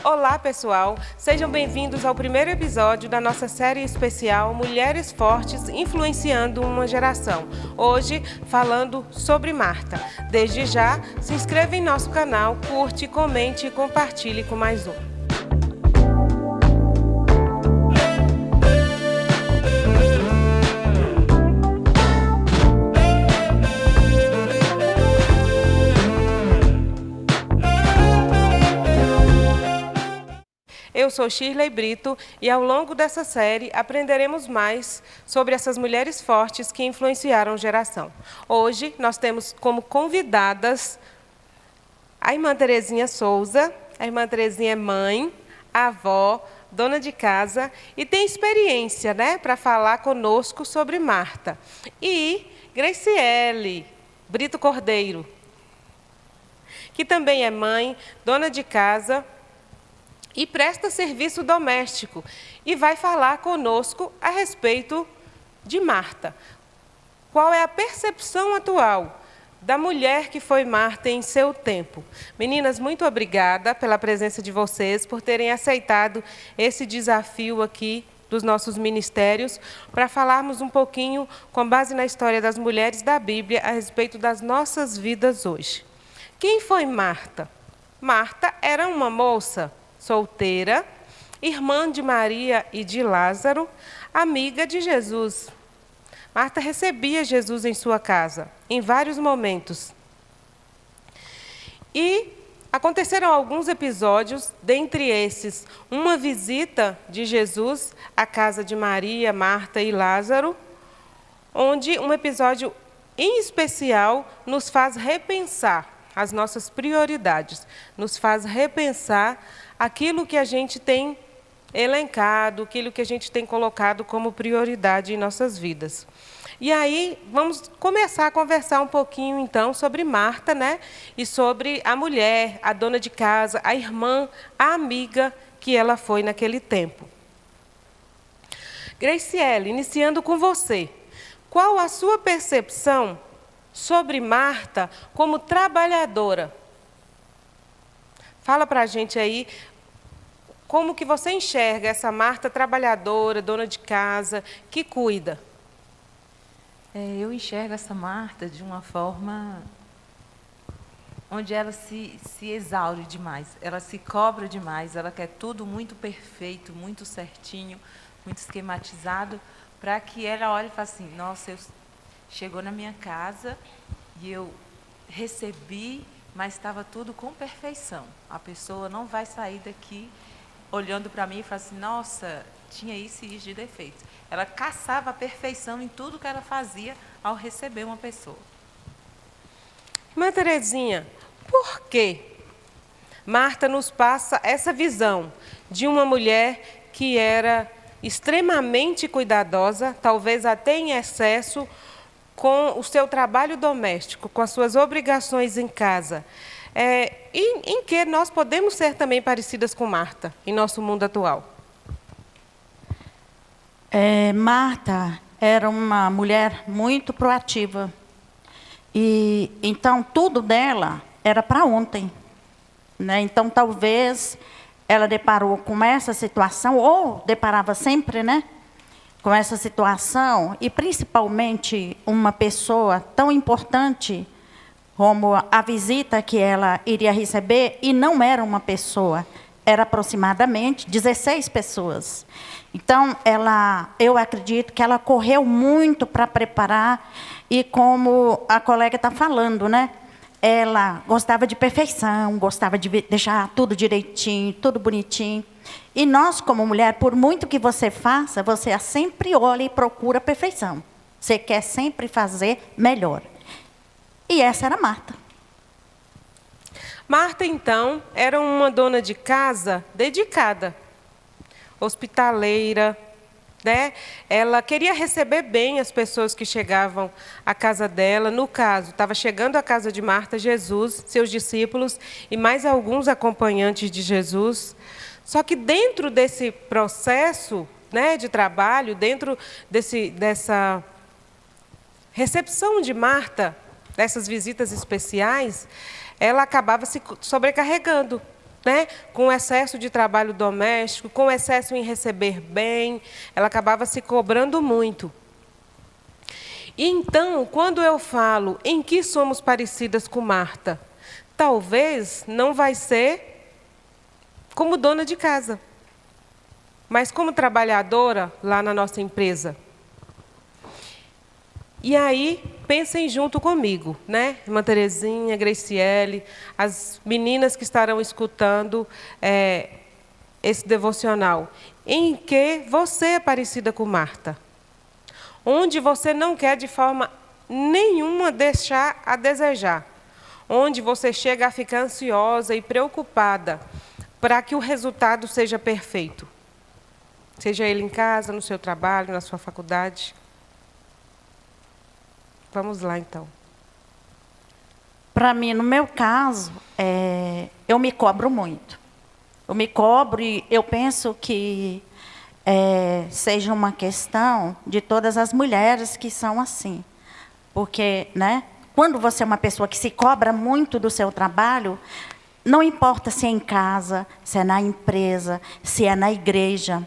Olá, pessoal! Sejam bem-vindos ao primeiro episódio da nossa série especial Mulheres Fortes Influenciando uma Geração. Hoje, falando sobre Marta. Desde já, se inscreva em nosso canal, curte, comente e compartilhe com mais um. Eu sou Shirley Brito e ao longo dessa série aprenderemos mais sobre essas mulheres fortes que influenciaram a geração. Hoje nós temos como convidadas a irmã Terezinha Souza. A irmã Terezinha é mãe, avó, dona de casa e tem experiência, para falar conosco sobre Marta. E Graciele Brito Cordeiro, que também é mãe, dona de casa e presta serviço doméstico, e vai falar conosco a respeito de Marta. Qual é a percepção atual da mulher que foi Marta em seu tempo? Meninas, muito obrigada pela presença de vocês, por terem aceitado esse desafio aqui dos nossos ministérios, para falarmos um pouquinho, com base na história das mulheres da Bíblia, a respeito das nossas vidas hoje. Quem foi Marta? Marta era uma moça solteira, irmã de Maria e de Lázaro, amiga de Jesus. Marta recebia Jesus em sua casa, em vários momentos. E aconteceram alguns episódios, dentre esses, uma visita de Jesus à casa de Maria, Marta e Lázaro, onde um episódio em especial nos faz repensar as nossas prioridades, nos faz repensar aquilo que a gente tem elencado, aquilo que a gente tem colocado como prioridade em nossas vidas. E aí, vamos começar a conversar um pouquinho, então, sobre Marta, e sobre a mulher, a dona de casa, a irmã, a amiga que ela foi naquele tempo. Graciele, iniciando com você, qual a sua percepção sobre Marta como trabalhadora? Fala para a gente aí, como que você enxerga essa Marta trabalhadora, dona de casa, que cuida? Eu enxergo essa Marta de uma forma onde ela se exaure demais, ela se cobra demais, ela quer tudo muito perfeito, muito certinho, muito esquematizado, para que ela olhe e fale assim, nossa, chegou na minha casa e eu recebi, mas estava tudo com perfeição. A pessoa não vai sair daqui olhando para mim e falar assim, nossa, tinha isso e isso de defeito. Ela caçava a perfeição em tudo que ela fazia ao receber uma pessoa. Irmã Terezinha, por que Marta nos passa essa visão de uma mulher que era extremamente cuidadosa, talvez até em excesso, com o seu trabalho doméstico, com as suas obrigações em casa? Em que nós podemos ser também parecidas com Marta, em nosso mundo atual? Marta era uma mulher muito proativa. E então tudo dela era para ontem. Então talvez ela deparou com essa situação, ou deparava sempre, com essa situação, e principalmente uma pessoa tão importante como a visita que ela iria receber, e não era uma pessoa, era aproximadamente 16 pessoas. Então, eu acredito que ela correu muito para preparar, e como a colega está falando, ela gostava de perfeição, gostava de deixar tudo direitinho, tudo bonitinho. E nós, como mulher, por muito que você faça, você sempre olha e procura a perfeição. Você quer sempre fazer melhor. E essa era Marta. Marta, então, era uma dona de casa dedicada, hospitaleira, Ela queria receber bem as pessoas que chegavam à casa dela. No caso, estava chegando à casa de Marta Jesus, seus discípulos e mais alguns acompanhantes de Jesus. Só que dentro desse processo, de trabalho, dentro dessa recepção de Marta, dessas visitas especiais, ela acabava se sobrecarregando. né, com excesso de trabalho doméstico, com excesso em receber bem, ela acabava se cobrando muito. E então, quando eu falo em que somos parecidas com Marta, talvez não vai ser como dona de casa, mas como trabalhadora lá na nossa empresa. E aí, pensem junto comigo, né? Irmã Terezinha, Graciele, as meninas que estarão escutando esse devocional. Em que você é parecida com Marta? Onde você não quer de forma nenhuma deixar a desejar. Onde você chega a ficar ansiosa e preocupada para que o resultado seja perfeito. Seja ele em casa, no seu trabalho, na sua faculdade. Vamos lá, então. Para mim, no meu caso, eu me cobro muito. Eu me cobro e eu penso que seja uma questão de todas as mulheres que são assim. Porque, né, quando você é uma pessoa que se cobra muito do seu trabalho, não importa se é em casa, se é na empresa, se é na igreja,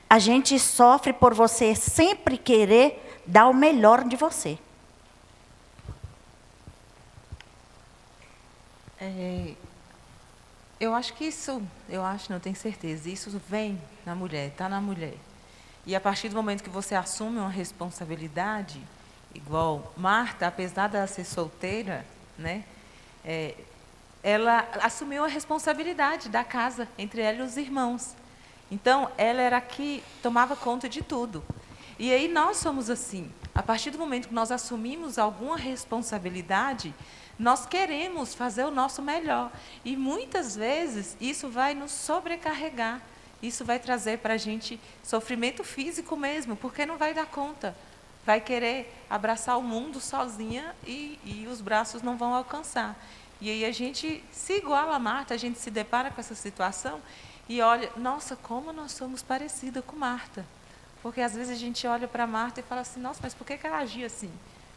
a gente sofre por você sempre querer dar o melhor de você. Eu acho que isso, não tenho certeza, isso vem na mulher, está na mulher. E a partir do momento que você assume uma responsabilidade, igual Marta, apesar de ela ser solteira, né, ela assumiu a responsabilidade da casa, entre ela e os irmãos. Então, ela era a que tomava conta de tudo. E aí nós somos assim, a partir do momento que nós assumimos alguma responsabilidade, nós queremos fazer o nosso melhor. E muitas vezes isso vai nos sobrecarregar. Isso vai trazer para a gente sofrimento físico mesmo, porque não vai dar conta. Vai querer abraçar o mundo sozinha e os braços não vão alcançar. E aí a gente se iguala a Marta, a gente se depara com essa situação e olha, nossa, como nós somos parecidas com Marta. Porque às vezes a gente olha para Marta e fala assim, nossa, mas por que ela agia assim?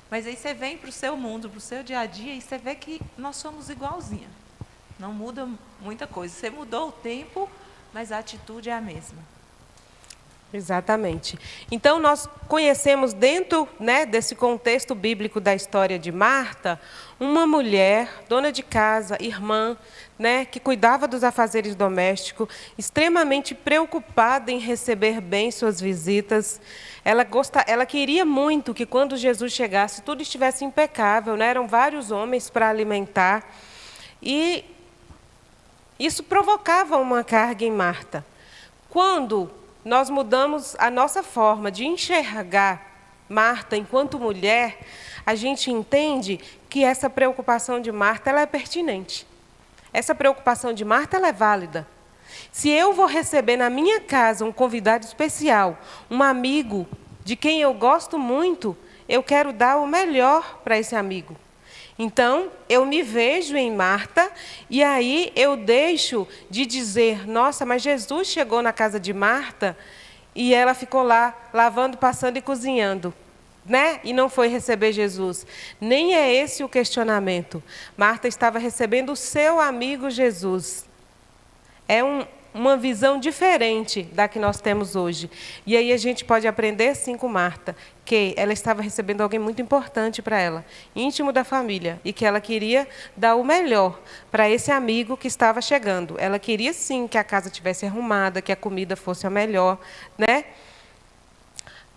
Mas aí você vem para o seu mundo, para o seu dia a dia, e você vê que nós somos igualzinha. Não muda muita coisa. Você mudou o tempo, mas a atitude é a mesma. Exatamente. Então, nós conhecemos dentro, né, desse contexto bíblico da história de Marta, uma mulher, dona de casa, irmã, né, que cuidava dos afazeres domésticos, extremamente preocupada em receber bem suas visitas. Ela queria muito que, quando Jesus chegasse, tudo estivesse impecável, né? Eram vários homens para alimentar. E isso provocava uma carga em Marta. Quando nós mudamos a nossa forma de enxergar Marta enquanto mulher, a gente entende que essa preocupação de Marta ela é pertinente. Essa preocupação de Marta ela é válida. Se eu vou receber na minha casa um convidado especial, um amigo de quem eu gosto muito, eu quero dar o melhor para esse amigo. Então, eu me vejo em Marta e aí eu deixo de dizer, nossa, mas Jesus chegou na casa de Marta e ela ficou lá lavando, passando e cozinhando, né? E não foi receber Jesus. Nem é esse o questionamento. Marta estava recebendo o seu amigo Jesus. É uma visão diferente da que nós temos hoje. E aí a gente pode aprender, sim, com Marta, que ela estava recebendo alguém muito importante para ela, íntimo da família, e que ela queria dar o melhor para esse amigo que estava chegando. Ela queria, sim, que a casa estivesse arrumada, que a comida fosse a melhor, né?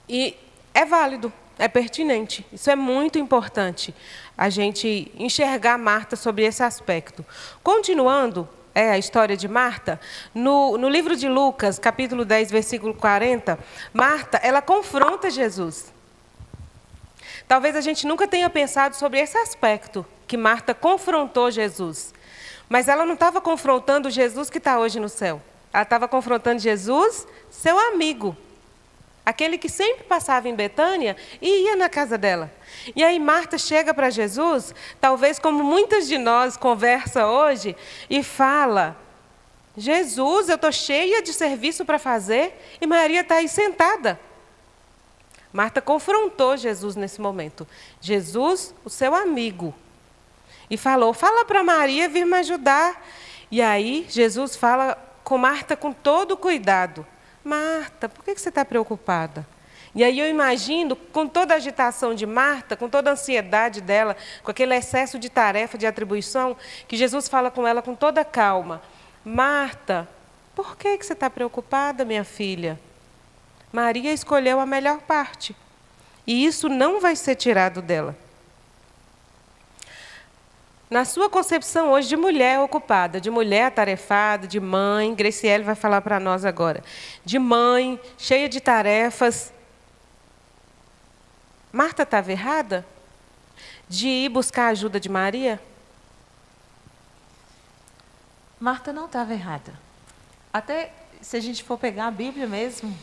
E é válido, é pertinente. Isso é muito importante, a gente enxergar Marta sobre esse aspecto. Continuando, a história de Marta, no livro de Lucas, capítulo 10, versículo 40, Marta, ela confronta Jesus. Talvez a gente nunca tenha pensado sobre esse aspecto, que Marta confrontou Jesus. Mas ela não estava confrontando o Jesus que está hoje no céu. Ela estava confrontando Jesus, seu amigo. Aquele que sempre passava em Betânia e ia na casa dela. E aí Marta chega para Jesus, talvez como muitas de nós conversa hoje, e fala, Jesus, eu estou cheia de serviço para fazer, e Maria está aí sentada. Marta confrontou Jesus nesse momento. Jesus, o seu amigo. E falou, fala para Maria vir me ajudar. E aí, Jesus fala com Marta com todo o cuidado. Marta, por que você está preocupada? E aí eu imagino, com toda a agitação de Marta, com toda a ansiedade dela, com aquele excesso de tarefa, de atribuição, que Jesus fala com ela com toda calma. Marta, por que você está preocupada, minha filha? Maria escolheu a melhor parte. E isso não vai ser tirado dela. Na sua concepção hoje de mulher ocupada, de mulher atarefada, de mãe, Graciele vai falar para nós agora, de mãe, cheia de tarefas, Marta estava errada de ir buscar a ajuda de Maria? Marta não estava errada. Até se a gente for pegar a Bíblia mesmo,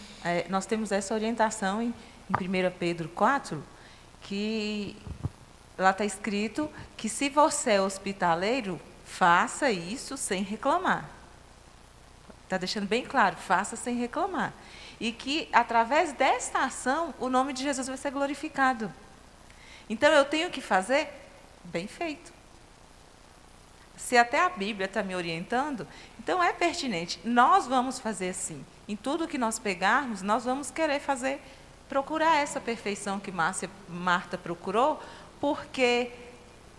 nós temos essa orientação em 1 Pedro 4, que lá está escrito que se você é hospitaleiro, faça isso sem reclamar. Está deixando bem claro, faça sem reclamar. E que, através desta ação, o nome de Jesus vai ser glorificado. Então, eu tenho que fazer bem feito. Se até a Bíblia está me orientando, então é pertinente. Nós vamos fazer assim. Em tudo que nós pegarmos, nós vamos querer fazer, procurar essa perfeição que Marta procurou, porque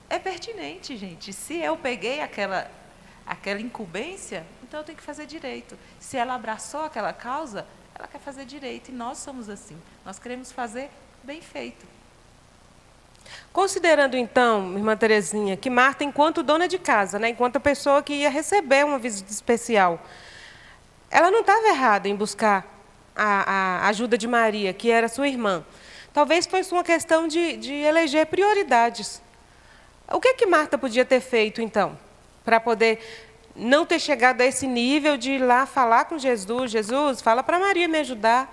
é pertinente, gente. Se eu peguei aquela incumbência, então eu tenho que fazer direito. Se ela abraçou aquela causa, ela quer fazer direito. E nós somos assim. Nós queremos fazer bem feito. Considerando, então, irmã Terezinha, que Marta, enquanto dona de casa, né, enquanto a pessoa que ia receber uma visita especial, ela não estava errada em buscar a ajuda de Maria, que era sua irmã. Talvez fosse uma questão de eleger prioridades. O que Marta podia ter feito, então, para poder não ter chegado a esse nível de ir lá falar com Jesus? Jesus, fala para Maria me ajudar.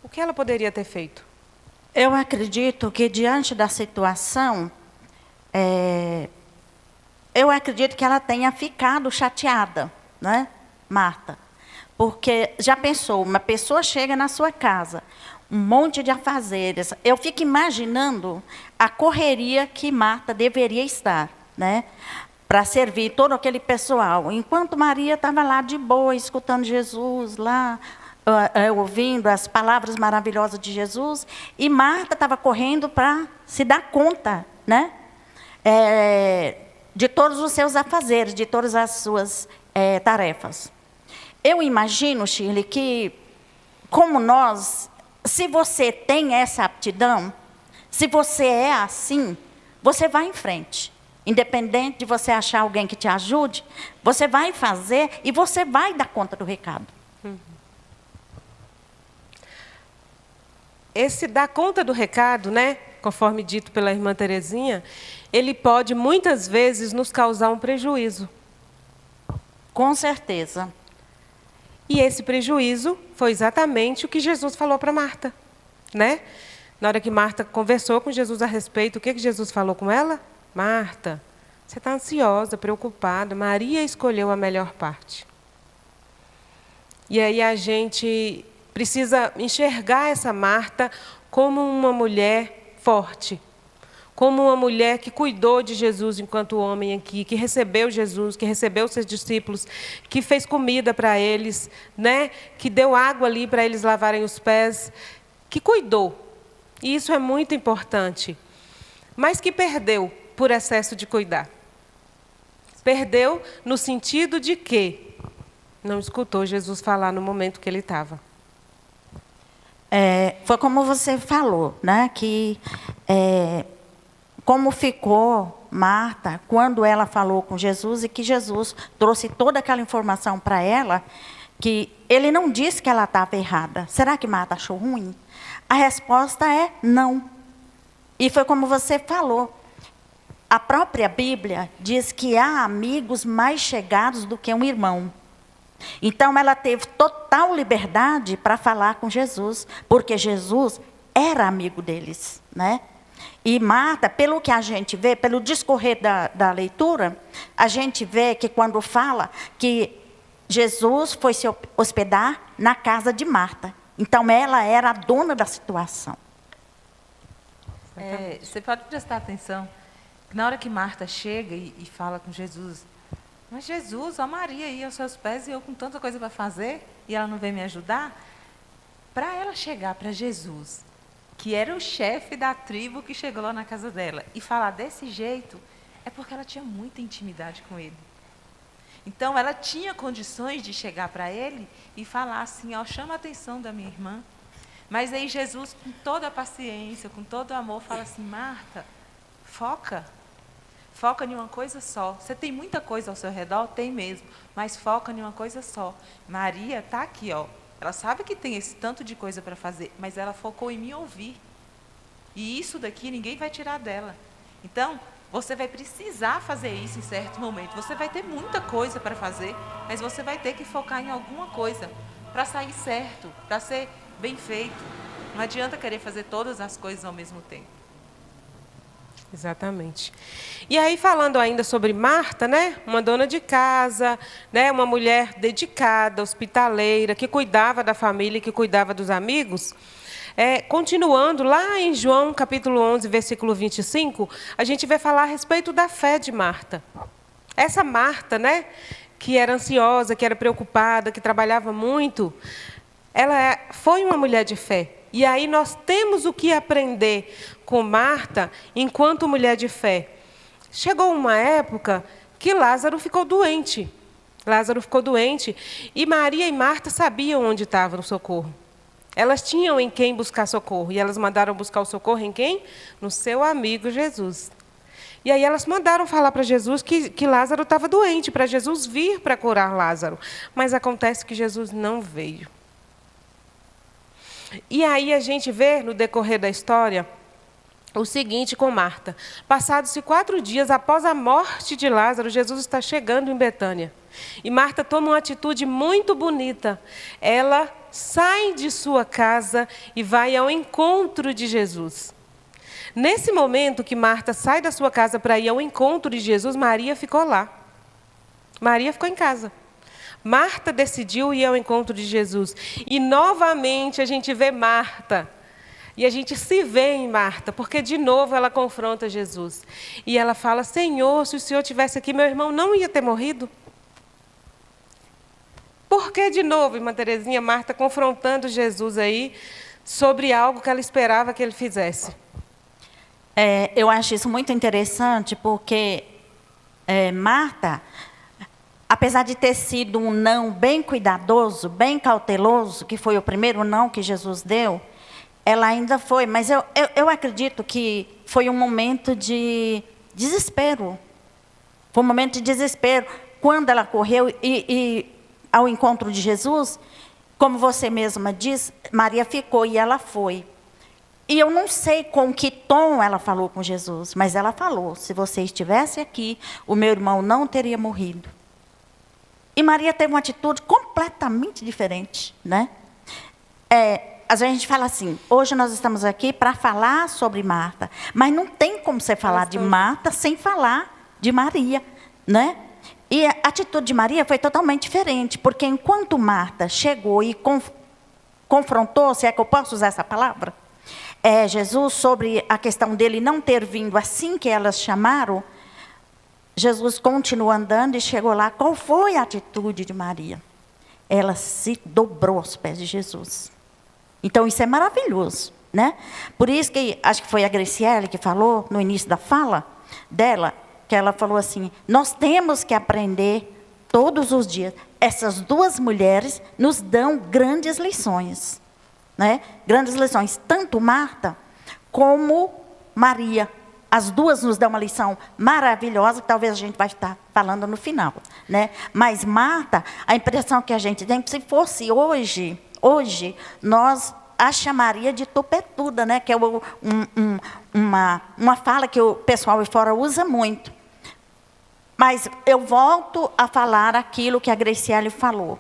O que ela poderia ter feito? Eu acredito que, diante da situação, eu acredito que ela tenha ficado chateada, né, Marta? Porque, já pensou, uma pessoa chega na sua casa, um monte de afazeres. Eu fico imaginando a correria que Marta deveria estar, né, para servir todo aquele pessoal. Enquanto Maria estava lá de boa, escutando Jesus, lá, ouvindo as palavras maravilhosas de Jesus, e Marta estava correndo para se dar conta, né, de todos os seus afazeres, de todas as suas tarefas. Eu imagino, Shirley, que, como nós, se você tem essa aptidão, se você é assim, você vai em frente. Independente de você achar alguém que te ajude, você vai fazer e você vai dar conta do recado. Esse dar conta do recado, né, conforme dito pela irmã Terezinha, ele pode, muitas vezes, nos causar um prejuízo. Com certeza. E esse prejuízo foi exatamente o que Jesus falou para Marta, né? Na hora que Marta conversou com Jesus a respeito, o que Jesus falou com ela? Marta, você está ansiosa, preocupada, Maria escolheu a melhor parte. E aí a gente precisa enxergar essa Marta como uma mulher forte, como uma mulher que cuidou de Jesus enquanto homem aqui, que recebeu Jesus, que recebeu seus discípulos, que fez comida para eles, né? Que deu água ali para eles lavarem os pés, que cuidou. E isso é muito importante. Mas que perdeu por excesso de cuidar. Perdeu no sentido de que não escutou Jesus falar no momento que ele estava. Foi como você falou, né? Que como ficou Marta quando ela falou com Jesus e que Jesus trouxe toda aquela informação para ela, que ele não disse que ela estava errada. Será que Marta achou ruim? A resposta é não. E foi como você falou. A própria Bíblia diz que há amigos mais chegados do que um irmão. Então, ela teve total liberdade para falar com Jesus, porque Jesus era amigo deles, né? E Marta, pelo que a gente vê, pelo discorrer da leitura, a gente vê que quando fala que Jesus foi se hospedar na casa de Marta. Então, ela era a dona da situação. Você pode prestar atenção, na hora que Marta chega e fala com Jesus, mas Jesus, ó Maria aí aos seus pés e eu com tanta coisa para fazer e ela não vem me ajudar? Para ela chegar para Jesus, que era o chefe da tribo que chegou lá na casa dela, e falar desse jeito, é porque ela tinha muita intimidade com ele. Então, ela tinha condições de chegar para ele e falar assim, ó, chama a atenção da minha irmã. Mas aí Jesus, com toda a paciência, com todo o amor, fala assim, Marta, foca em uma coisa só. Você tem muita coisa ao seu redor? Tem mesmo, mas foca em uma coisa só. Maria está aqui, ó. Ela sabe que tem esse tanto de coisa para fazer, mas ela focou em me ouvir. E isso daqui ninguém vai tirar dela. Então, você vai precisar fazer isso em certo momento. Você vai ter muita coisa para fazer, mas você vai ter que focar em alguma coisa para sair certo, para ser bem feito. Não adianta querer fazer todas as coisas ao mesmo tempo. Exatamente. E aí, falando ainda sobre Marta, né? Uma dona de casa, né? Uma mulher dedicada, hospitaleira, que cuidava da família, que cuidava dos amigos. Continuando, lá em João, capítulo 11, versículo 25, a gente vai falar a respeito da fé de Marta. Essa Marta, né? Que era ansiosa, que era preocupada, que trabalhava muito, ela foi uma mulher de fé. E aí nós temos o que aprender com Marta enquanto mulher de fé. Chegou uma época que Lázaro ficou doente. Lázaro ficou doente e Maria e Marta sabiam onde estava o socorro. Elas tinham em quem buscar socorro. E elas mandaram buscar o socorro em quem? No seu amigo Jesus. E aí elas mandaram falar para Jesus que Lázaro estava doente, para Jesus vir para curar Lázaro. Mas acontece que Jesus não veio. E aí a gente vê, no decorrer da história, o seguinte com Marta. Passados-se 4 dias após a morte de Lázaro, Jesus está chegando em Betânia. E Marta toma uma atitude muito bonita. Ela sai de sua casa e vai ao encontro de Jesus. Nesse momento que Marta sai da sua casa para ir ao encontro de Jesus, Maria ficou lá. Maria ficou em casa. Marta decidiu ir ao encontro de Jesus. E, novamente, a gente vê Marta. E a gente se vê em Marta, porque, de novo, ela confronta Jesus. E ela fala, Senhor, se o Senhor estivesse aqui, meu irmão não ia ter morrido? Por que, de novo, irmã Terezinha, Marta confrontando Jesus aí sobre algo que ela esperava que ele fizesse? Eu acho isso muito interessante, porque Marta, apesar de ter sido um não bem cuidadoso, bem cauteloso, que foi o primeiro não que Jesus deu, ela ainda foi, mas eu acredito que foi um momento de desespero. Foi um momento de desespero. Quando ela correu e ao encontro de Jesus, como você mesma diz, Maria ficou e ela foi. E eu não sei com que tom ela falou com Jesus, mas ela falou, se você estivesse aqui, o meu irmão não teria morrido. E Maria teve uma atitude completamente diferente, né? Às vezes a gente fala assim, hoje nós estamos aqui para falar sobre Marta, mas não tem como você falar de Marta sem falar de Maria, né? E a atitude de Maria foi totalmente diferente, porque enquanto Marta chegou e confrontou, se é que eu posso usar essa palavra, Jesus sobre a questão dele não ter vindo assim que elas chamaram, Jesus continuou andando e chegou lá. Qual foi a atitude de Maria? Ela se dobrou aos pés de Jesus. Então, isso é maravilhoso, né? Por isso que, acho que foi a Graciele que falou, no início da fala dela, que ela falou assim, nós temos que aprender todos os dias. Essas duas mulheres nos dão grandes lições, né? Grandes lições, tanto Marta como Maria. As duas nos dão uma lição maravilhosa, que talvez a gente vai estar falando no final, né? Mas Marta, a impressão que a gente tem, se fosse hoje nós a chamaria de tupetuda, né? Que é uma fala que o pessoal aí fora usa muito. Mas eu volto a falar aquilo que a Graciele falou.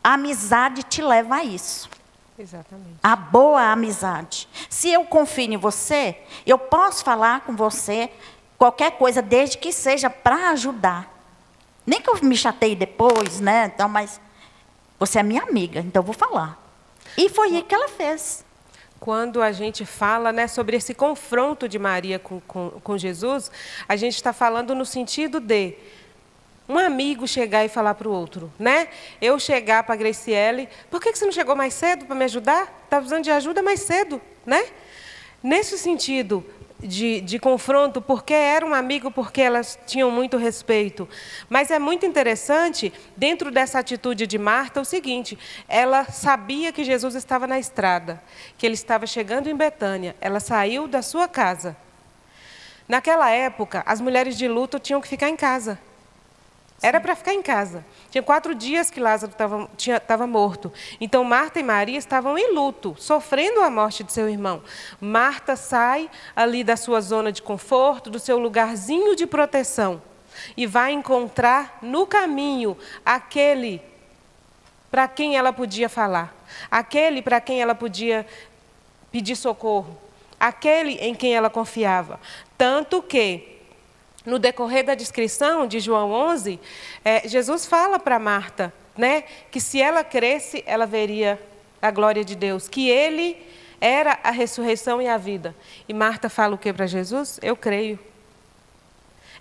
A amizade te leva a isso. Exatamente. A boa amizade. Se eu confio em você, eu posso falar com você qualquer coisa, desde que seja para ajudar. Nem que eu me chateie depois, né? Então, mas você é minha amiga, então eu vou falar. E foi isso que ela fez. Quando a gente fala, né, sobre esse confronto de Maria com Jesus, a gente está falando no sentido de um amigo chegar e falar para o outro, né? Eu chegar para a Graciele, por que você não chegou mais cedo para me ajudar? Está precisando de ajuda mais cedo, né? Nesse sentido de confronto, porque era um amigo, porque elas tinham muito respeito. Mas é muito interessante, dentro dessa atitude de Marta, o seguinte: ela sabia que Jesus estava na estrada, que ele estava chegando em Betânia. Ela saiu da sua casa. Naquela época, as mulheres de luto tinham que ficar em casa. Era para ficar em casa. Tinha 4 dias que Lázaro estava morto. Então, Marta e Maria estavam em luto, sofrendo a morte de seu irmão. Marta sai ali da sua zona de conforto, do seu lugarzinho de proteção, e vai encontrar no caminho aquele para quem ela podia falar, aquele para quem ela podia pedir socorro, aquele em quem ela confiava. Tanto que, no decorrer da descrição de João 11, Jesus fala para Marta, né, que se ela cresce, ela veria a glória de Deus, que ele era a ressurreição e a vida. E Marta fala o que para Jesus? Eu creio.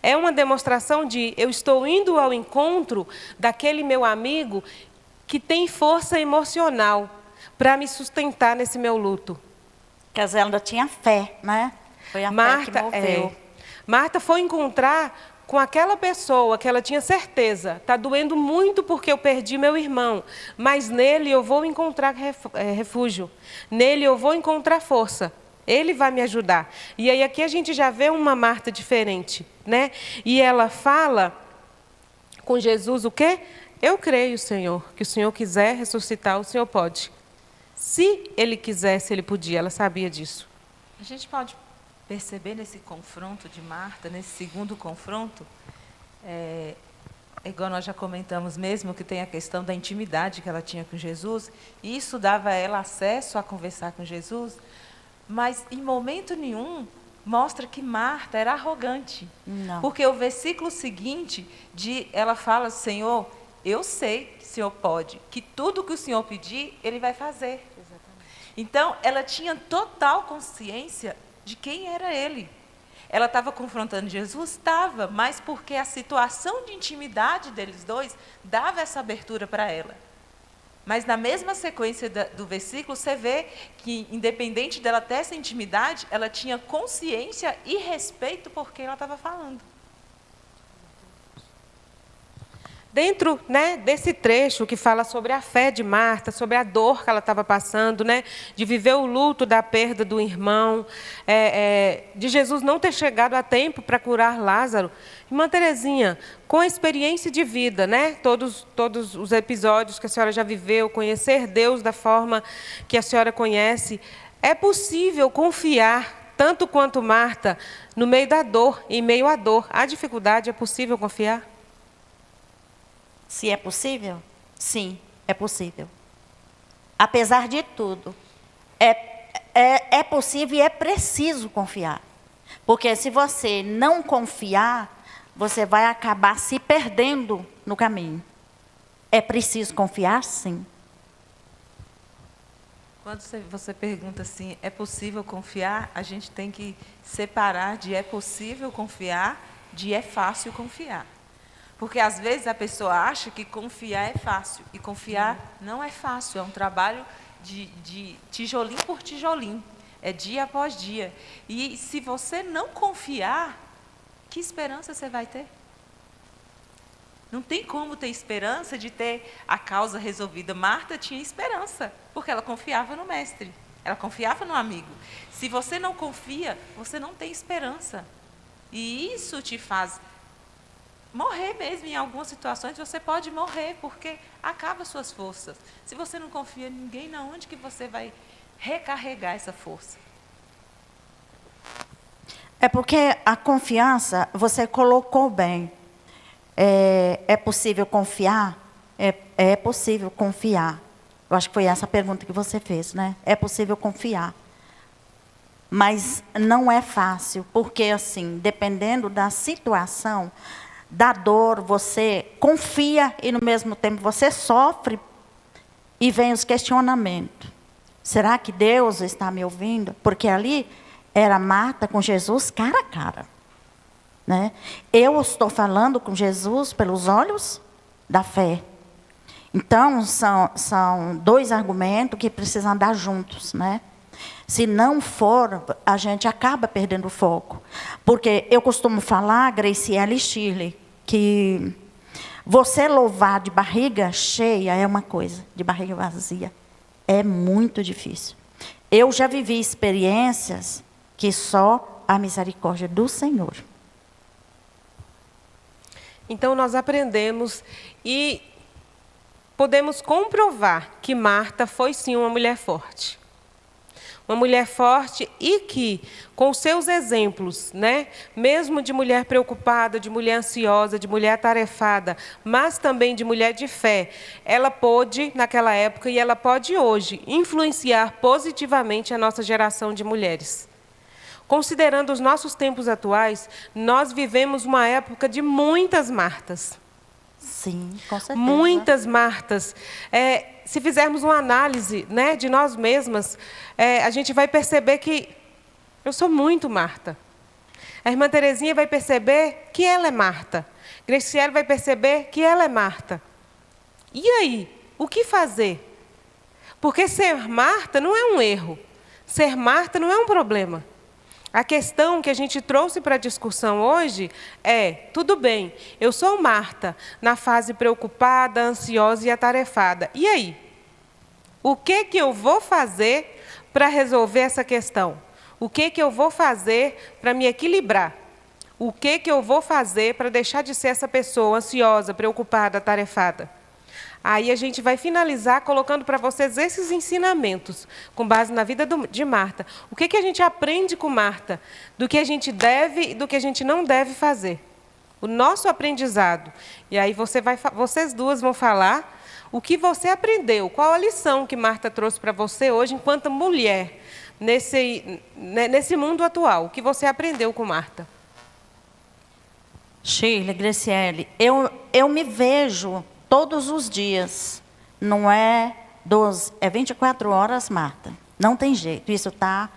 É uma demonstração de eu estou indo ao encontro daquele meu amigo que tem força emocional para me sustentar nesse meu luto. Quer dizer, ela ainda tinha fé, né? Foi a fé que moveu. Marta foi encontrar com aquela pessoa que ela tinha certeza, está doendo muito porque eu perdi meu irmão, mas nele eu vou encontrar refúgio, nele eu vou encontrar força, ele vai me ajudar. E aí aqui a gente já vê uma Marta diferente, né? E ela fala com Jesus o quê? Eu creio, Senhor, que o Senhor quiser ressuscitar, o Senhor pode. Se ele quisesse, ele podia, ela sabia disso. A gente pode perceber nesse confronto de Marta, nesse segundo confronto, igual nós já comentamos mesmo, que tem a questão da intimidade que ela tinha com Jesus, e isso dava a ela acesso a conversar com Jesus, mas em momento nenhum mostra que Marta era arrogante. Não. Porque o versículo seguinte, ela fala, Senhor, eu sei que o Senhor pode, que tudo que o Senhor pedir, Ele vai fazer. Exatamente. Então, ela tinha total consciência de quem era ele. Ela estava confrontando Jesus? Estava, mas porque a situação de intimidade deles dois dava essa abertura para ela. Mas na mesma sequência do versículo, você vê que, independente dela ter essa intimidade, ela tinha consciência e respeito por quem ela estava falando. Dentro, né, desse trecho que fala sobre a fé de Marta, sobre a dor que ela estava passando, né, de viver o luto da perda do irmão, de Jesus não ter chegado a tempo para curar Lázaro. Irmã Terezinha, com a experiência de vida, né, todos os episódios que a senhora já viveu, conhecer Deus da forma que a senhora conhece, é possível confiar, tanto quanto Marta, no meio da dor, em meio à dor, à dificuldade, é possível confiar? Se é possível? Sim, é possível. Apesar de tudo, é possível e é preciso confiar. Porque se você não confiar, você vai acabar se perdendo no caminho. É preciso confiar, sim. Quando você pergunta assim, é possível confiar? A gente tem que separar de é possível confiar de é fácil confiar. Porque, às vezes, a pessoa acha que confiar é fácil. E confiar não é fácil. É um trabalho de tijolinho por tijolinho. É dia após dia. E, se você não confiar, que esperança você vai ter? Não tem como ter esperança de ter a causa resolvida. Marta tinha esperança, porque ela confiava no mestre. Ela confiava no amigo. Se você não confia, você não tem esperança. E isso te faz morrer mesmo. Em algumas situações você pode morrer, porque acaba suas forças. Se você não confia em ninguém, onde que você vai recarregar essa força? É porque a confiança, você colocou bem. É possível confiar? É possível confiar. Eu acho que foi essa a pergunta que você fez, né? É possível confiar. Mas não é fácil, porque, assim, dependendo da situação, da dor, você confia e, no mesmo tempo, você sofre e vem os questionamentos. Será que Deus está me ouvindo? Porque ali era Marta com Jesus cara a cara. né? Eu estou falando com Jesus pelos olhos da fé. Então, são dois argumentos que precisam andar juntos, né? Se não for, a gente acaba perdendo o foco. Porque eu costumo falar, Graciela e Shirley, que você louvar de barriga cheia é uma coisa, de barriga vazia é muito difícil. Eu já vivi experiências que só a misericórdia do Senhor. Então, nós aprendemos e podemos comprovar que Marta foi, sim, uma mulher forte. Uma mulher forte e que, com seus exemplos, né, mesmo de mulher preocupada, de mulher ansiosa, de mulher atarefada, mas também de mulher de fé, ela pôde, naquela época, e ela pode hoje, influenciar positivamente a nossa geração de mulheres. Considerando os nossos tempos atuais, nós vivemos uma época de muitas Martas. Sim, com certeza. Muitas Martas. Se fizermos uma análise, né, de nós mesmas, a gente vai perceber que eu sou muito Marta. A irmã Terezinha vai perceber que ela é Marta. Graciela vai perceber que ela é Marta. E aí, o que fazer? Porque ser Marta não é um erro. Ser Marta não é um problema. A questão que a gente trouxe para a discussão hoje é, tudo bem, eu sou Marta, na fase preocupada, ansiosa e atarefada. E aí? O que eu vou fazer para resolver essa questão? O que eu vou fazer para me equilibrar? O que eu vou fazer para deixar de ser essa pessoa ansiosa, preocupada, atarefada? Aí a gente vai finalizar colocando para vocês esses ensinamentos, com base na vida de Marta. O que a gente aprende com Marta? Do que a gente deve e do que a gente não deve fazer. O nosso aprendizado. E aí vocês duas vão falar o que você aprendeu, qual a lição que Marta trouxe para você hoje, enquanto mulher, nesse mundo atual. O que você aprendeu com Marta? Shirley, Graciele, eu me vejo todos os dias, não é 12, é 24 horas, Marta. Não tem jeito, isso está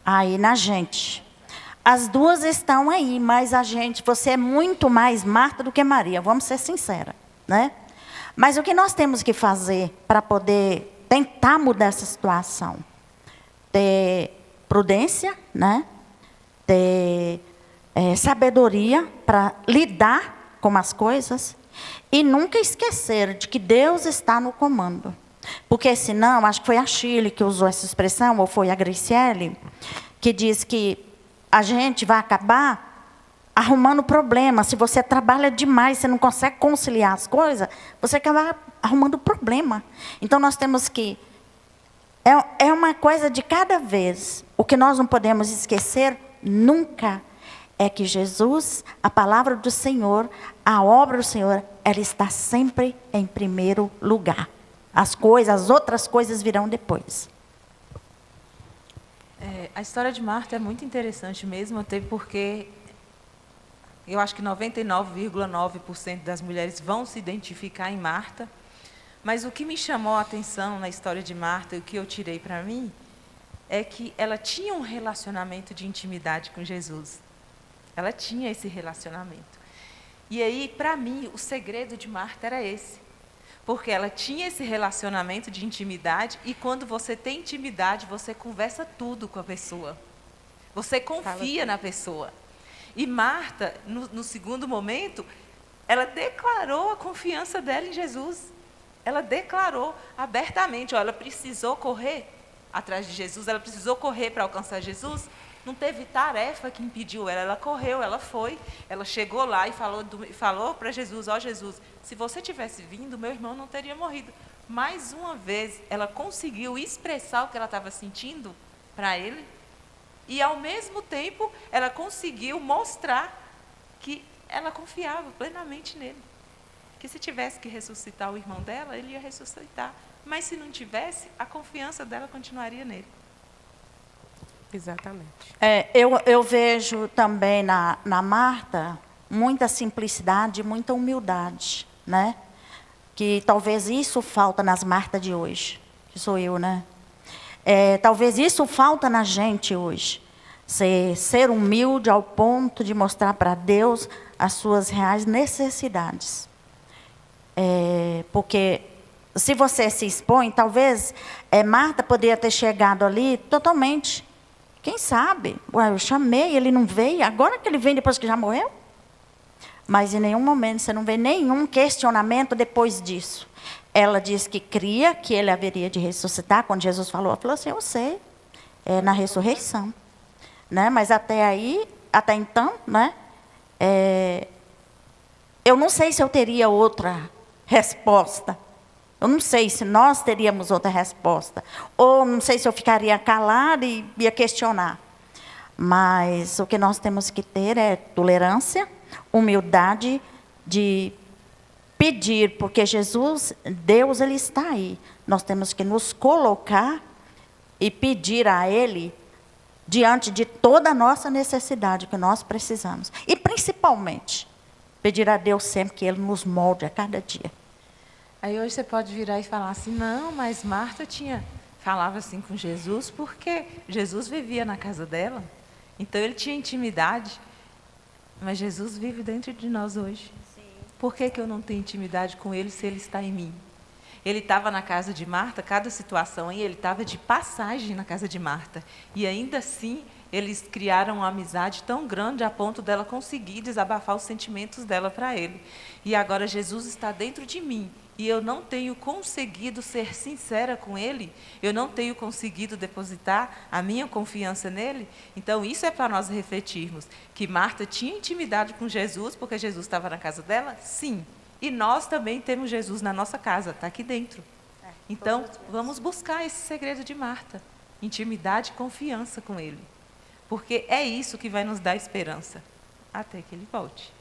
aí na gente. As duas estão aí, mas você é muito mais Marta do que Maria, vamos ser sinceras, né? Mas o que nós temos que fazer para poder tentar mudar essa situação? Ter prudência, né? Ter sabedoria para lidar com as coisas. E nunca esquecer de que Deus está no comando. Porque senão, acho que foi a Shirley que usou essa expressão, ou foi a Graciele, que diz que a gente vai acabar arrumando problema. Se você trabalha demais, você não consegue conciliar as coisas, você acaba arrumando problema. Então, nós temos que... É uma coisa de cada vez. O que nós não podemos esquecer nunca é que Jesus, a palavra do Senhor, a obra do Senhor, ela está sempre em primeiro lugar. As outras coisas virão depois. A história de Marta é muito interessante mesmo, até porque eu acho que 99,9% das mulheres vão se identificar em Marta. Mas o que me chamou a atenção na história de Marta, e o que eu tirei para mim, é que ela tinha um relacionamento de intimidade com Jesus. Ela tinha esse relacionamento. E aí, para mim, o segredo de Marta era esse. Porque ela tinha esse relacionamento de intimidade, e quando você tem intimidade, você conversa tudo com a pessoa. Você confia na pessoa. E Marta, no segundo momento, ela declarou a confiança dela em Jesus. Ela declarou abertamente, ela precisou correr atrás de Jesus, ela precisou correr para alcançar Jesus. Não teve tarefa que impediu ela, ela correu, ela foi, ela chegou lá e falou para Jesus, Jesus, se você tivesse vindo, meu irmão não teria morrido. Mais uma vez, ela conseguiu expressar o que ela estava sentindo para ele, e ao mesmo tempo, ela conseguiu mostrar que ela confiava plenamente nele. Que se tivesse que ressuscitar o irmão dela, ele ia ressuscitar. Mas se não tivesse, a confiança dela continuaria nele. Exatamente. Eu vejo também na Marta muita simplicidade, muita humildade, né? Que talvez isso falta nas Martas de hoje, que sou eu, né? Talvez isso falta na gente hoje. Ser humilde ao ponto de mostrar para Deus as suas reais necessidades. Porque se você se expõe, talvez Marta poderia ter chegado ali totalmente. Quem sabe? Ué, eu chamei, ele não veio, agora que ele vem depois que já morreu? Mas em nenhum momento você não vê nenhum questionamento depois disso. Ela disse que cria que ele haveria de ressuscitar. Quando Jesus falou, ela falou assim, eu sei, é na ressurreição. Né? Mas até então, né? Eu não sei se eu teria outra resposta. Eu não sei se nós teríamos outra resposta. Ou não sei se eu ficaria calada e ia questionar. Mas o que nós temos que ter é tolerância, humildade de pedir, porque Jesus, Deus, Ele está aí. Nós temos que nos colocar e pedir a Ele diante de toda a nossa necessidade que nós precisamos. E principalmente, pedir a Deus sempre que Ele nos molde a cada dia. Aí hoje você pode virar e falar assim, não, mas Marta falava assim com Jesus porque Jesus vivia na casa dela. Então ele tinha intimidade. Mas Jesus vive dentro de nós hoje. Sim. Por que eu não tenho intimidade com Ele se Ele está em mim? Ele estava na casa de Marta, cada situação aí, ele estava de passagem na casa de Marta. E ainda assim, eles criaram uma amizade tão grande a ponto dela conseguir desabafar os sentimentos dela para ele. E agora Jesus está dentro de mim. E eu não tenho conseguido ser sincera com Ele, eu não tenho conseguido depositar a minha confiança nele. Então, isso é para nós refletirmos, que Marta tinha intimidade com Jesus, porque Jesus estava na casa dela? Sim. E nós também temos Jesus na nossa casa, está aqui dentro. Então, vamos buscar esse segredo de Marta, intimidade e confiança com Ele. Porque é isso que vai nos dar esperança, até que Ele volte.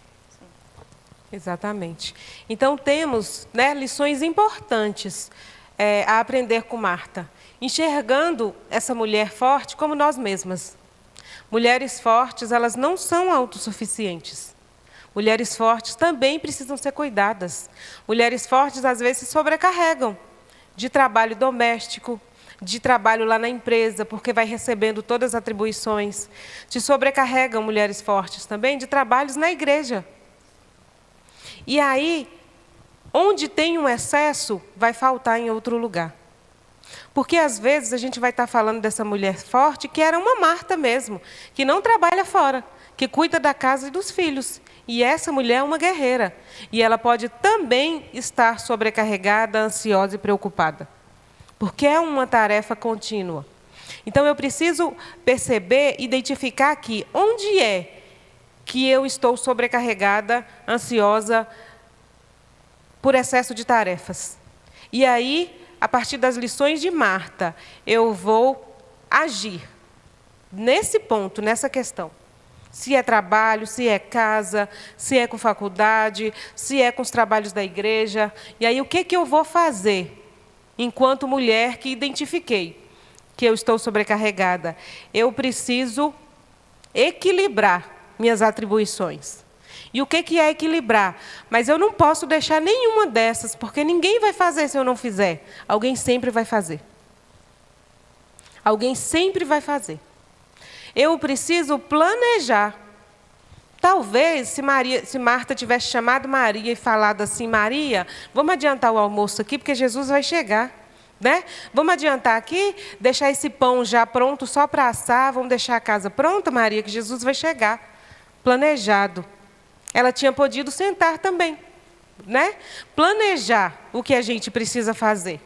Exatamente. Então, temos, né, lições importantes a aprender com Marta, enxergando essa mulher forte como nós mesmas. Mulheres fortes, elas não são autossuficientes. Mulheres fortes também precisam ser cuidadas. Mulheres fortes, às vezes, se sobrecarregam de trabalho doméstico, de trabalho lá na empresa, porque vai recebendo todas as atribuições. Se sobrecarregam mulheres fortes também de trabalhos na igreja. E aí, onde tem um excesso, vai faltar em outro lugar. Porque, às vezes, a gente vai estar falando dessa mulher forte, que era uma Marta mesmo, que não trabalha fora, que cuida da casa e dos filhos. E essa mulher é uma guerreira. E ela pode também estar sobrecarregada, ansiosa e preocupada. Porque é uma tarefa contínua. Então, eu preciso perceber, identificar aqui, onde é que eu estou sobrecarregada, ansiosa, por excesso de tarefas. E aí, a partir das lições de Marta, eu vou agir nesse ponto, nessa questão. Se é trabalho, se é casa, se é com faculdade, se é com os trabalhos da igreja. E aí, o que eu vou fazer enquanto mulher que identifiquei que eu estou sobrecarregada? Eu preciso equilibrar minhas atribuições. E o que é equilibrar? Mas eu não posso deixar nenhuma dessas, porque ninguém vai fazer se eu não fizer. Alguém sempre vai fazer. Alguém sempre vai fazer. Eu preciso planejar. Talvez, se Marta tivesse chamado Maria e falado assim, Maria, vamos adiantar o almoço aqui, porque Jesus vai chegar. Né? Vamos adiantar aqui, deixar esse pão já pronto só para assar, vamos deixar a casa pronta, Maria, que Jesus vai chegar. Planejado. Ela tinha podido sentar também, né? Planejar o que a gente precisa fazer.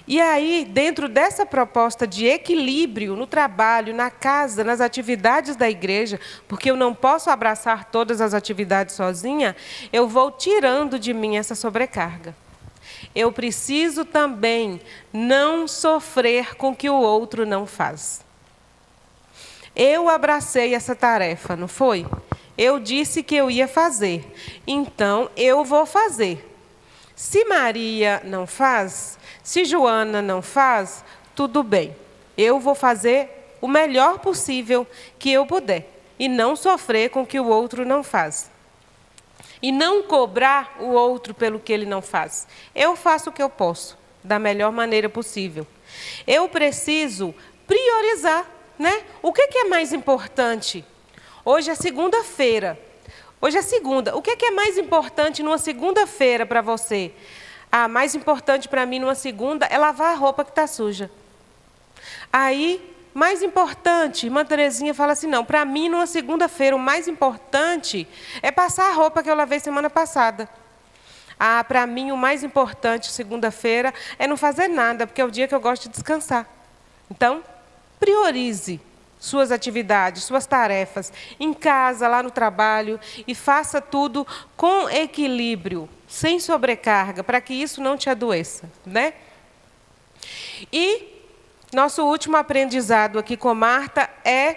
E aí, dentro dessa proposta de equilíbrio no trabalho, na casa, nas atividades da igreja, porque eu não posso abraçar todas as atividades sozinha, eu vou tirando de mim essa sobrecarga. Eu preciso também não sofrer com o que o outro não faz. Eu abracei essa tarefa, não foi? Eu disse que eu ia fazer, então eu vou fazer. Se Maria não faz, se Joana não faz, tudo bem. Eu vou fazer o melhor possível que eu puder e não sofrer com o que o outro não faz. E não cobrar o outro pelo que ele não faz. Eu faço o que eu posso, da melhor maneira possível. Eu preciso priorizar né? O que é mais importante? Hoje é segunda-feira. Hoje é segunda. O que é mais importante numa segunda-feira para você? Ah, mais importante para mim numa segunda é lavar a roupa que está suja. Aí, mais importante, irmã Terezinha fala assim, não, para mim numa segunda-feira o mais importante é passar a roupa que eu lavei semana passada. Ah, para mim o mais importante segunda-feira é não fazer nada, porque é o dia que eu gosto de descansar. Então, priorize suas atividades, suas tarefas, em casa, lá no trabalho, e faça tudo com equilíbrio, sem sobrecarga, para que isso não te adoeça, né? E nosso último aprendizado aqui com Marta é,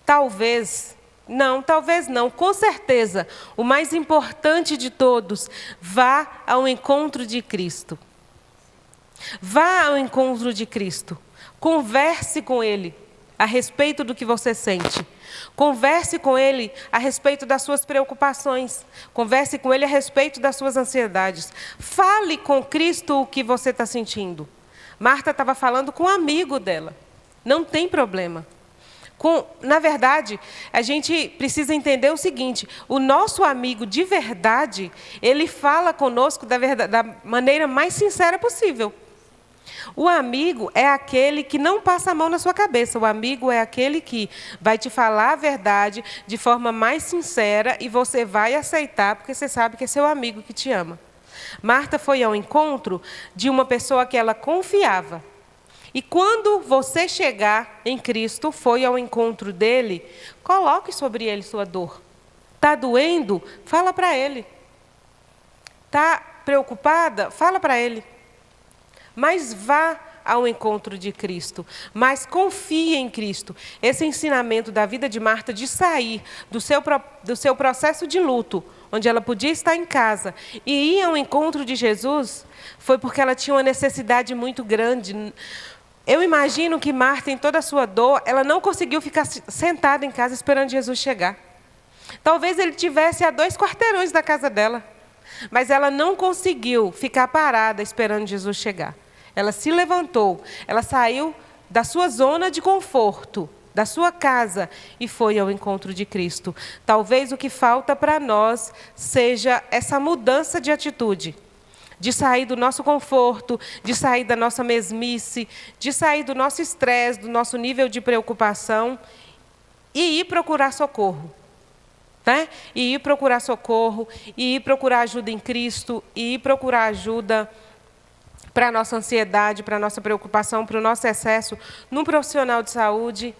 talvez não, com certeza, o mais importante de todos, vá ao encontro de Cristo. Vá ao encontro de Cristo. Converse com Ele a respeito do que você sente. Converse com Ele a respeito das suas preocupações. Converse com Ele a respeito das suas ansiedades. Fale com Cristo o que você está sentindo. Marta estava falando com um amigo dela. Não tem problema. Na verdade, a gente precisa entender o seguinte, o nosso amigo de verdade, ele fala conosco da maneira mais sincera possível. O amigo é aquele que não passa a mão na sua cabeça. O amigo é aquele que vai te falar a verdade de forma mais sincera e você vai aceitar, porque você sabe que é seu amigo que te ama. Marta foi ao encontro de uma pessoa que ela confiava. E quando você chegar em Cristo, foi ao encontro dele, coloque sobre ele sua dor. Está doendo? Fala para ele. Está preocupada? Fala para ele. Mas vá ao encontro de Cristo, mas confie em Cristo. Esse ensinamento da vida de Marta de sair do seu processo de luto, onde ela podia estar em casa, e ir ao encontro de Jesus, foi porque ela tinha uma necessidade muito grande. Eu imagino que Marta, em toda a sua dor, ela não conseguiu ficar sentada em casa esperando Jesus chegar. Talvez ele tivesse a 2 quarteirões da casa dela, mas ela não conseguiu ficar parada esperando Jesus chegar. Ela se levantou, ela saiu da sua zona de conforto, da sua casa, e foi ao encontro de Cristo. Talvez o que falta para nós seja essa mudança de atitude. De sair do nosso conforto, de sair da nossa mesmice, de sair do nosso estresse, do nosso nível de preocupação e ir procurar socorro. Né? E ir procurar socorro, e ir procurar ajuda em Cristo, e ir procurar ajuda para a nossa ansiedade, para a nossa preocupação, para o nosso excesso, num profissional de saúde.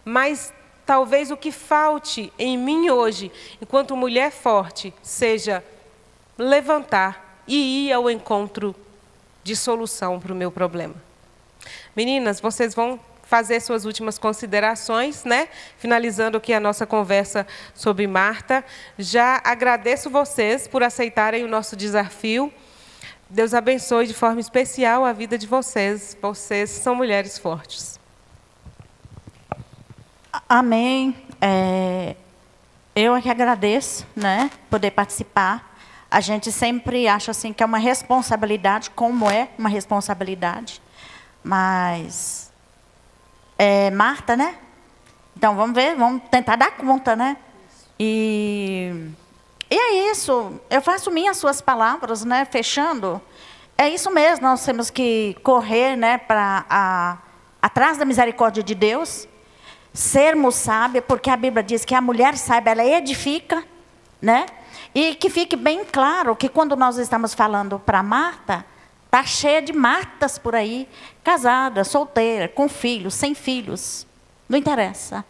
Mas talvez o que falte em mim hoje, enquanto mulher forte, seja levantar e ir ao encontro de solução para o meu problema. Meninas, vocês vão fazer suas últimas considerações, né? Finalizando aqui a nossa conversa sobre Marta. Já agradeço vocês por aceitarem o nosso desafio. Deus abençoe de forma especial a vida de vocês. Vocês são mulheres fortes. Amém. Eu é que agradeço, né, poder participar. A gente sempre acha assim que é uma responsabilidade, como é uma responsabilidade, mas é Marta, né? Então vamos ver, vamos tentar dar conta, né? E é isso. Eu faço minhas suas palavras, né? Fechando. É isso mesmo. Nós temos que correr, né, atrás da misericórdia de Deus, sermos sábios, porque a Bíblia diz que a mulher sábia ela edifica, né? E que fique bem claro que quando nós estamos falando para Marta, está cheia de Martas por aí, casada, solteira, com filhos, sem filhos. Não interessa.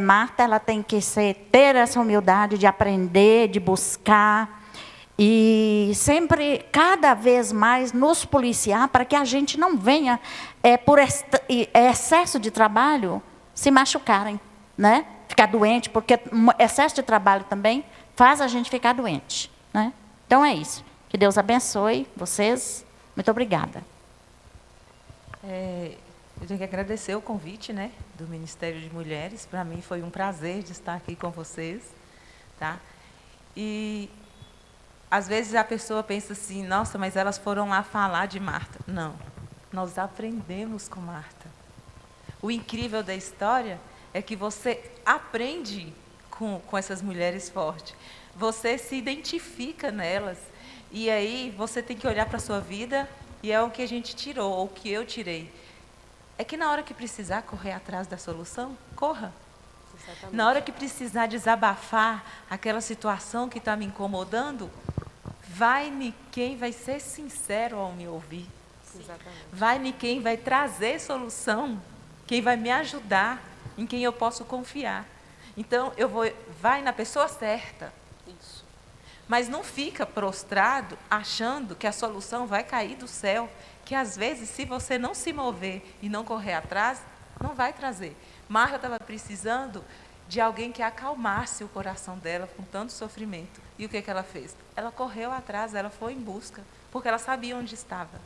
Marta, ela tem que ter essa humildade de aprender, de buscar, e sempre, cada vez mais, nos policiar para que a gente não venha, por excesso de trabalho, se machucarem, né? Ficar doente, porque excesso de trabalho também faz a gente ficar doente, né? Então é isso. Que Deus abençoe vocês. Muito obrigada. Eu tenho que agradecer o convite, né, do Ministério de Mulheres. Para mim foi um prazer de estar aqui com vocês, tá? E às vezes a pessoa pensa assim, nossa, mas elas foram lá falar de Marta. Não, nós aprendemos com Marta. O incrível da história é que você aprende com essas mulheres fortes. Você se identifica nelas. E aí você tem que olhar para a sua vida, e é o que a gente tirou, ou o que eu tirei. É que na hora que precisar correr atrás da solução, corra. Exatamente. Na hora que precisar desabafar aquela situação que está me incomodando, vai-me quem vai ser sincero ao me ouvir. Exatamente. Vai-me quem vai trazer solução, quem vai me ajudar, em quem eu posso confiar. Então, vai na pessoa certa. Isso. Mas não fica prostrado achando que a solução vai cair do céu, que às vezes, se você não se mover e não correr atrás, não vai trazer. Marta estava precisando de alguém que acalmasse o coração dela com tanto sofrimento. E o que ela fez? Ela correu atrás, ela foi em busca, porque ela sabia onde estava.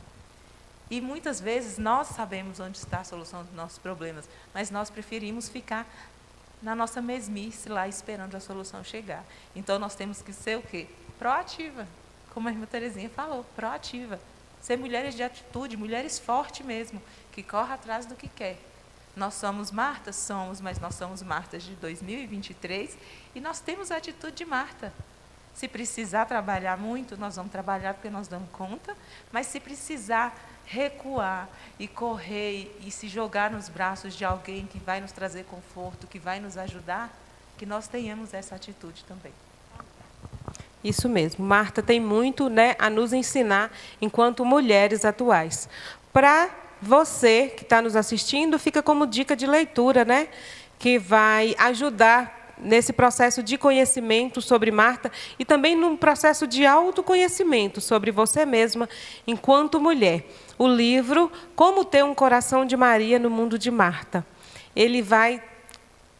E muitas vezes nós sabemos onde está a solução dos nossos problemas, mas nós preferimos ficar na nossa mesmice lá esperando a solução chegar. Então nós temos que ser o quê? Proativa, como a irmã Terezinha falou, proativa. Ser mulheres de atitude, mulheres fortes mesmo, que correm atrás do que quer. Nós somos Martas? Somos, mas nós somos Martas de 2023 e nós temos a atitude de Marta. Se precisar trabalhar muito, nós vamos trabalhar porque nós damos conta, mas se precisar recuar e correr e se jogar nos braços de alguém que vai nos trazer conforto, que vai nos ajudar, que nós tenhamos essa atitude também. Isso mesmo. Marta tem muito, né, a nos ensinar enquanto mulheres atuais. Para você que está nos assistindo, fica como dica de leitura, né, que vai ajudar nesse processo de conhecimento sobre Marta e também num processo de autoconhecimento sobre você mesma enquanto mulher. O livro Como Ter um Coração de Maria no Mundo de Marta. Ele vai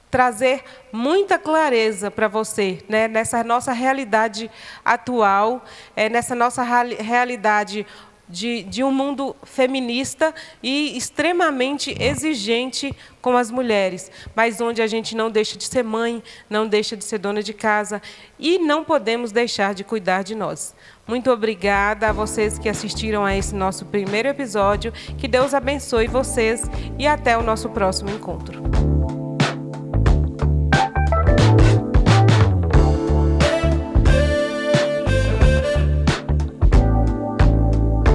trazer muita clareza para você, né, nessa nossa realidade atual, nessa nossa realidade de um mundo feminista e extremamente exigente com as mulheres, mas onde a gente não deixa de ser mãe, não deixa de ser dona de casa e não podemos deixar de cuidar de nós. Muito obrigada a vocês que assistiram a esse nosso primeiro episódio. Que Deus abençoe vocês e até o nosso próximo encontro.